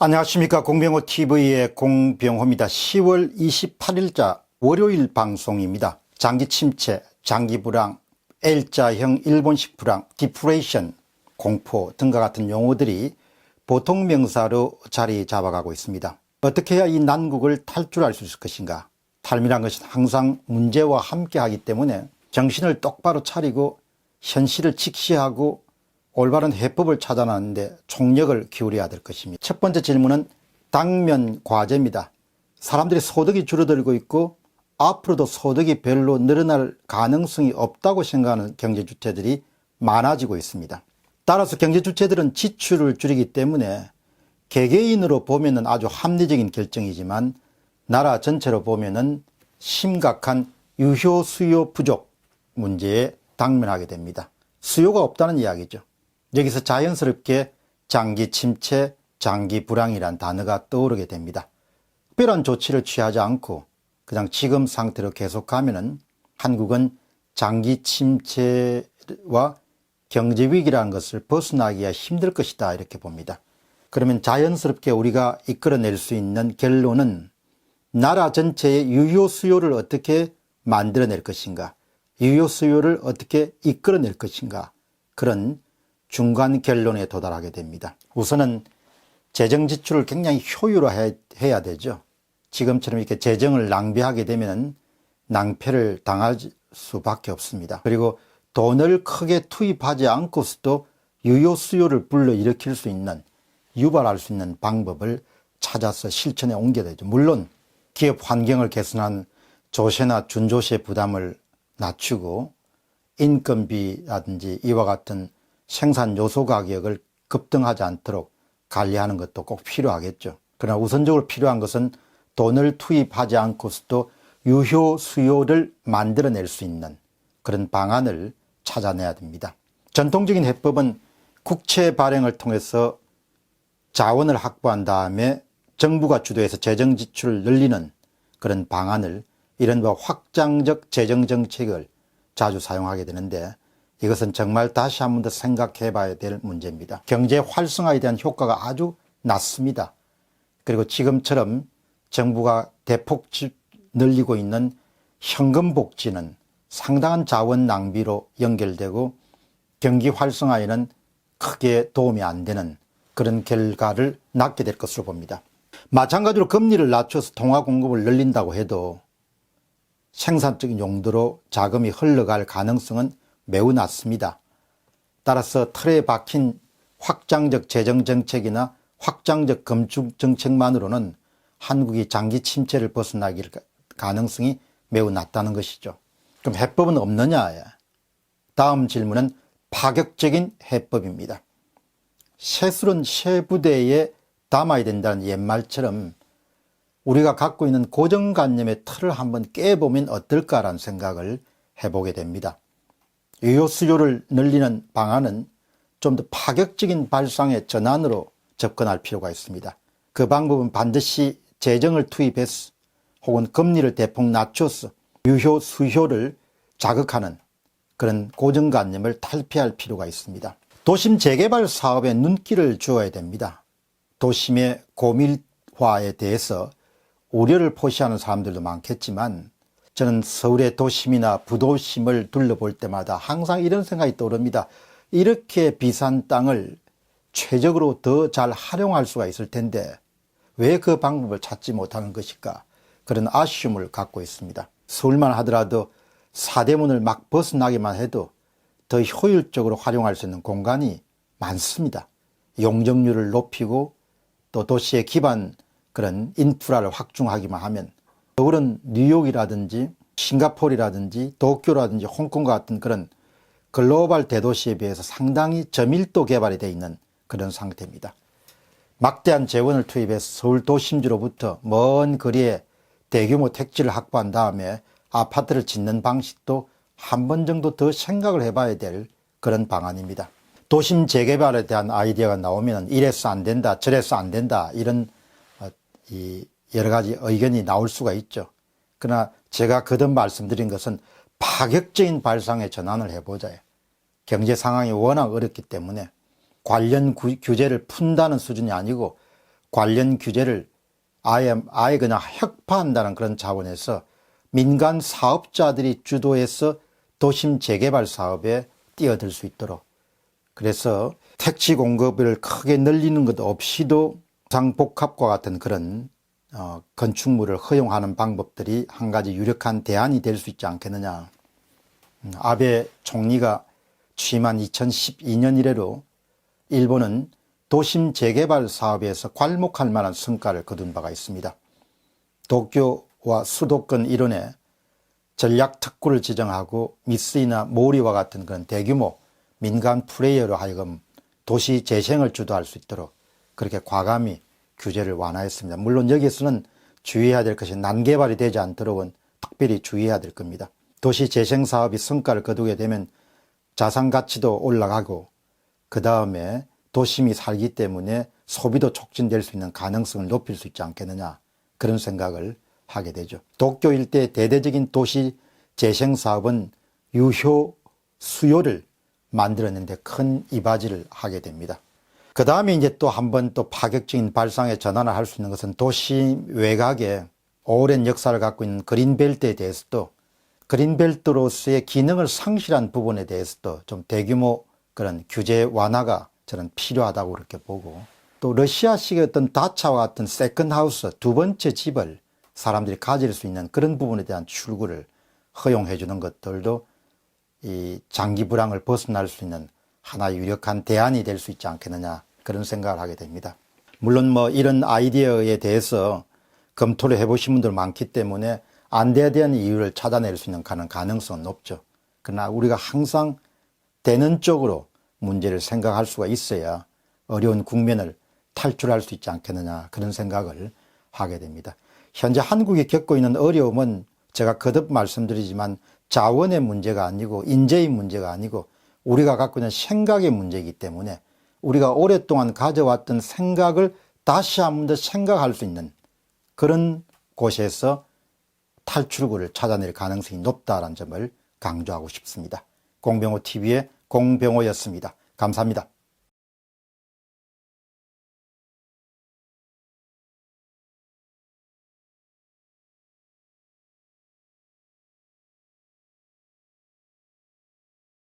안녕하십니까. 공병호TV의 공병호입니다. 10월 28일자 월요일 방송입니다. 장기 침체, 장기 불황, L자형 일본식 불황, 디프레이션, 공포 등과 같은 용어들이 보통 명사로 자리 잡아가고 있습니다. 어떻게 해야 이 난국을 탈출할 수 있을 것인가? 삶이란 것은 항상 문제와 함께하기 때문에 정신을 똑바로 차리고 현실을 직시하고 올바른 해법을 찾아내는데 총력을 기울여야 될 것입니다. 첫 번째 질문은 당면 과제입니다. 사람들이 소득이 줄어들고 있고 앞으로도 소득이 별로 늘어날 가능성이 없다고 생각하는 경제주체들이 많아지고 있습니다. 따라서 경제주체들은 지출을 줄이기 때문에 개개인으로 보면은 아주 합리적인 결정이지만 나라 전체로 보면은 심각한 유효 수요 부족 문제에 당면하게 됩니다. 수요가 없다는 이야기죠. 여기서 자연스럽게 장기 침체, 장기 불황이란 단어가 떠오르게 됩니다. 특별한 조치를 취하지 않고 그냥 지금 상태로 계속하면은 한국은 장기 침체와 경제 위기라는 것을 벗어나기가 힘들 것이다 이렇게 봅니다. 그러면 자연스럽게 우리가 이끌어낼 수 있는 결론은 나라 전체의 유효 수요를 어떻게 만들어낼 것인가, 유효 수요를 어떻게 이끌어낼 것인가, 그런 중간 결론에 도달하게 됩니다. 우선은 재정 지출을 굉장히 효율화해야 되죠. 지금처럼 이렇게 재정을 낭비하게 되면 낭패를 당할 수밖에 없습니다. 그리고 돈을 크게 투입하지 않고서도 유효 수요를 불러일으킬 수 있는, 유발할 수 있는 방법을 찾아서 실천에 옮겨야 되죠. 물론 기업 환경을 개선한 조세나 준조세 부담을 낮추고 인건비라든지 이와 같은 생산 요소 가격을 급등하지 않도록 관리하는 것도 꼭 필요하겠죠. 그러나 우선적으로 필요한 것은 돈을 투입하지 않고서도 유효 수요를 만들어낼 수 있는 그런 방안을 찾아내야 됩니다. 전통적인 해법은 국채 발행을 통해서 자원을 확보한 다음에 정부가 주도해서 재정 지출을 늘리는 그런 방안을, 이른바 확장적 재정 정책을 자주 사용하게 되는데, 이것은 정말 다시 한 번 더 생각해 봐야 될 문제입니다. 경제 활성화에 대한 효과가 아주 낮습니다. 그리고 지금처럼 정부가 대폭 늘리고 있는 현금 복지는 상당한 자원 낭비로 연결되고 경기 활성화에는 크게 도움이 안 되는 그런 결과를 낳게 될 것으로 봅니다. 마찬가지로 금리를 낮춰서 통화 공급을 늘린다고 해도 생산적인 용도로 자금이 흘러갈 가능성은 매우 낮습니다. 따라서 틀에 박힌 확장적 재정 정책이나 확장적 금융 정책만으로는 한국이 장기 침체를 벗어나기 가능성이 매우 낮다는 것이죠. 그럼 해법은 없느냐? 다음 질문은 파격적인 해법입니다. 새술은 새 부대에 담아야 된다는 옛말처럼 우리가 갖고 있는 고정관념의 틀을 한번 깨보면 어떨까라는 생각을 해보게 됩니다. 유효 수요를 늘리는 방안은 좀 더 파격적인 발상의 전환으로 접근할 필요가 있습니다. 그 방법은 반드시 재정을 투입해서 혹은 금리를 대폭 낮춰서 유효 수요를 자극하는 그런 고정관념을 탈피할 필요가 있습니다. 도심 재개발 사업에 눈길을 주어야 됩니다. 도심의 고밀화에 대해서 우려를 표시하는 사람들도 많겠지만 저는 서울의 도심이나 부도심을 둘러볼 때마다 항상 이런 생각이 떠오릅니다. 이렇게 비싼 땅을 최적으로 더 잘 활용할 수가 있을 텐데 왜 그 방법을 찾지 못하는 것일까? 그런 아쉬움을 갖고 있습니다. 서울만 하더라도 사대문을 막 벗어나기만 해도 더 효율적으로 활용할 수 있는 공간이 많습니다. 용적률을 높이고 또 도시의 기반 그런 인프라를 확충하기만 하면, 서울은 뉴욕이라든지 싱가포르라든지 도쿄라든지 홍콩과 같은 그런 글로벌 대도시에 비해서 상당히 저밀도 개발이 되어 있는 그런 상태입니다. 막대한 재원을 투입해서 서울 도심지로부터 먼 거리에 대규모 택지를 확보한 다음에 아파트를 짓는 방식도 한 번 정도 더 생각을 해봐야 될 그런 방안입니다. 도심 재개발에 대한 아이디어가 나오면 이래서 안 된다, 저래서 안 된다, 이런 여러 가지 의견이 나올 수가 있죠. 그러나 제가 거듭 말씀드린 것은 파격적인 발상의 전환을 해보자요. 경제 상황이 워낙 어렵기 때문에 관련 규제를 푼다는 수준이 아니고 관련 규제를 아예 그냥 혁파한다는 그런 차원에서 민간 사업자들이 주도해서 도심 재개발 사업에 뛰어들 수 있도록, 그래서 택지 공급을 크게 늘리는 것 없이도 상복합과 같은 그런 건축물을 허용하는 방법들이 한 가지 유력한 대안이 될 수 있지 않겠느냐. 아베 총리가 취임한 2012년 이래로 일본은 도심 재개발 사업에서 괄목할 만한 성과를 거둔 바가 있습니다. 도쿄와 수도권 일원에 전략 특구를 지정하고 미쓰이나 모리와 같은 그런 대규모 민간 플레이어로 하여금 도시 재생을 주도할 수 있도록 그렇게 과감히 규제를 완화했습니다. 물론 여기에서는 주의해야 될 것이 난개발이 되지 않도록은 특별히 주의해야 될 겁니다. 도시 재생 사업이 성과를 거두게 되면 자산 가치도 올라가고 그 다음에 도심이 살기 때문에 소비도 촉진될 수 있는 가능성을 높일 수 있지 않겠느냐, 그런 생각을 하게 되죠. 도쿄 일대 대대적인 도시 재생 사업은 유효 수요를 만들었는데 큰 이바지를 하게 됩니다. 그 다음에 이제 또 한 번 또 파격적인 발상의 전환을 할 수 있는 것은 도시 외곽에 오랜 역사를 갖고 있는 그린벨트에 대해서도, 그린벨트로서의 기능을 상실한 부분에 대해서도 좀 대규모 그런 규제 완화가 저는 필요하다고 그렇게 보고, 또 러시아식의 어떤 다차와 같은 세컨하우스, 두 번째 집을 사람들이 가질 수 있는 그런 부분에 대한 출구를 허용해 주는 것들도 이 장기 불황을 벗어날 수 있는 하나의 유력한 대안이 될 수 있지 않겠느냐, 그런 생각을 하게 됩니다. 물론 뭐 이런 아이디어에 대해서 검토를 해보신 분들 많기 때문에 안 돼야 되는 이유를 찾아낼 수 있는 가능성은 높죠. 그러나 우리가 항상 되는 쪽으로 문제를 생각할 수가 있어야 어려운 국면을 탈출할 수 있지 않겠느냐, 그런 생각을 하게 됩니다. 현재 한국이 겪고 있는 어려움은 제가 거듭 말씀드리지만 자원의 문제가 아니고 인재의 문제가 아니고 우리가 갖고 있는 생각의 문제이기 때문에 우리가 오랫동안 가져왔던 생각을 다시 한 번 더 생각할 수 있는 그런 곳에서 탈출구를 찾아낼 가능성이 높다는 점을 강조하고 싶습니다. 공병호 TV의 공병호였습니다. 감사합니다.